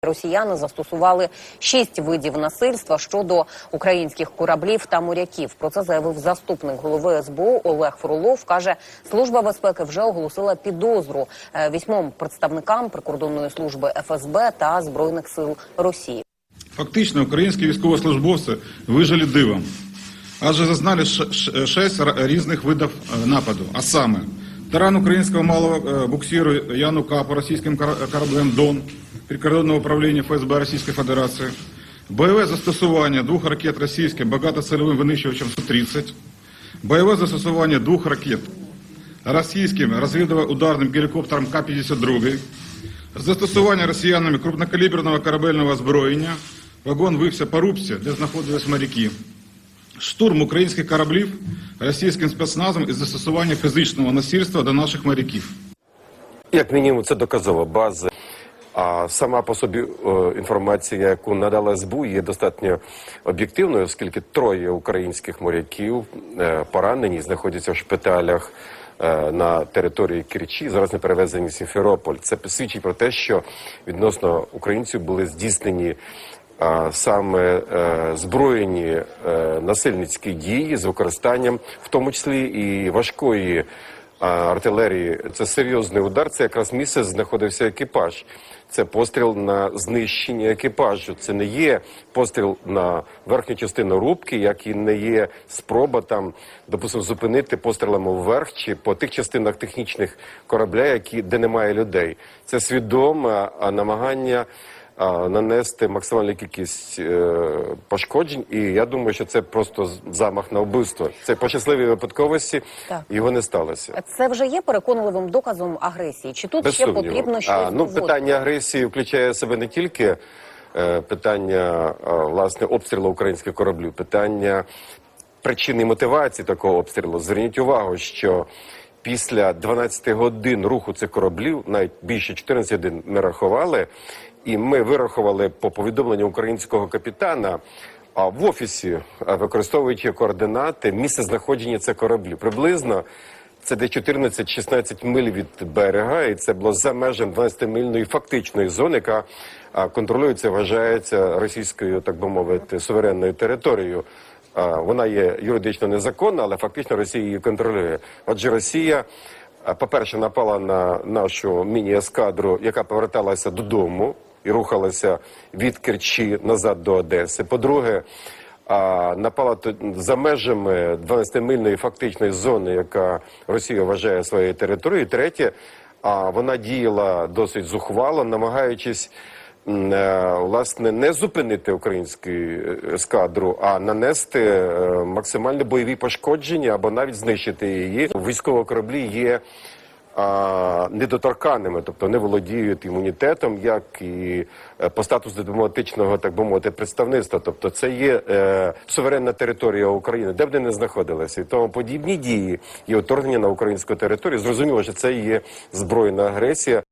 Росіяни застосували 6 видів насильства щодо українських кораблів та моряків. Про це заявив заступник голови СБУ Олег Фролов. Каже, Служба безпеки вже оголосила підозру 8 представникам прикордонної служби ФСБ та Збройних сил Росії. Фактично, українські військовослужбовці вижили дивом, адже зазнали 6 різних видів нападу, а саме таран українського малого буксиру Янука по російським кораблям «Дон» прикордонного управління ФСБ Російської Федерації, бойове застосування 2 ракет російським багатоцільовим винищувачем Су-30, бойове застосування 2 ракет російським розвідувально-ударним гелікоптером К-52, застосування росіянами крупнокаліберного корабельного озброєння, вагон вився по рубці, де знаходились моряки, штурм українських кораблів російським спецназом і застосування фізичного насильства до наших моряків. Як мінімум, це доказова база. А сама по собі інформація, яку надала СБУ, є достатньо об'єктивною, оскільки 3 українських моряків поранені, знаходяться в шпиталях на території Керчі, зараз не перевезені в Сімферополь. Це свідчить про те, що відносно українців були здійснені саме збройні насильницькі дії з використанням, в тому числі і важкої артилерії. Це серйозний удар, це якраз місце знаходився екіпаж. Це постріл на знищення екіпажу. Це не є постріл на верхню частину рубки, як і не є спроба там, допустимо, зупинити пострілами вверх чи по тих частинах технічних корабля, де немає людей. Це свідоме намагання нанести максимальну кількість пошкоджень, і я думаю, що це просто замах на вбивство. Це по щасливій випадковості, його не сталося. Це вже є переконливим доказом агресії? Чи тут ще потрібно щось доводити? Питання агресії включає в себе не тільки питання, власне, обстрілу українських кораблів, питання причини і мотивації такого обстрілу. Зверніть увагу, що після 12 годин руху цих кораблів, навіть більше 14 годин ми рахували, і ми вирахували по повідомленню українського капітана в офісі, використовуючи координати, місце знаходження цих кораблів. Приблизно це десь 14-16 миль від берега, і це було за межами 12-мильної фактичної зони, яка контролюється, вважається російською, так би мовити, суверенною територією. Вона є юридично незаконна, але фактично Росія її контролює. Отже, Росія, по-перше, напала на нашу міні-ескадру, яка поверталася додому і рухалася від Керчі назад до Одеси. По-друге, напала за межами 12-мильної фактичної зони, яка Росія вважає своєю територією. Третє, вона діяла досить зухвало, намагаючись власне не зупинити українську ескадру, а нанести максимальні бойові пошкодження або навіть знищити її. Військові кораблі є недоторканними, тобто не володіють імунітетом, як і по статусу дипломатичного, так би мовити, представництва. Тобто це є суверенна територія України, де б вони не знаходилися. І тому подібні дії і вторгнення на українську територію, зрозуміло, що це є збройна агресія.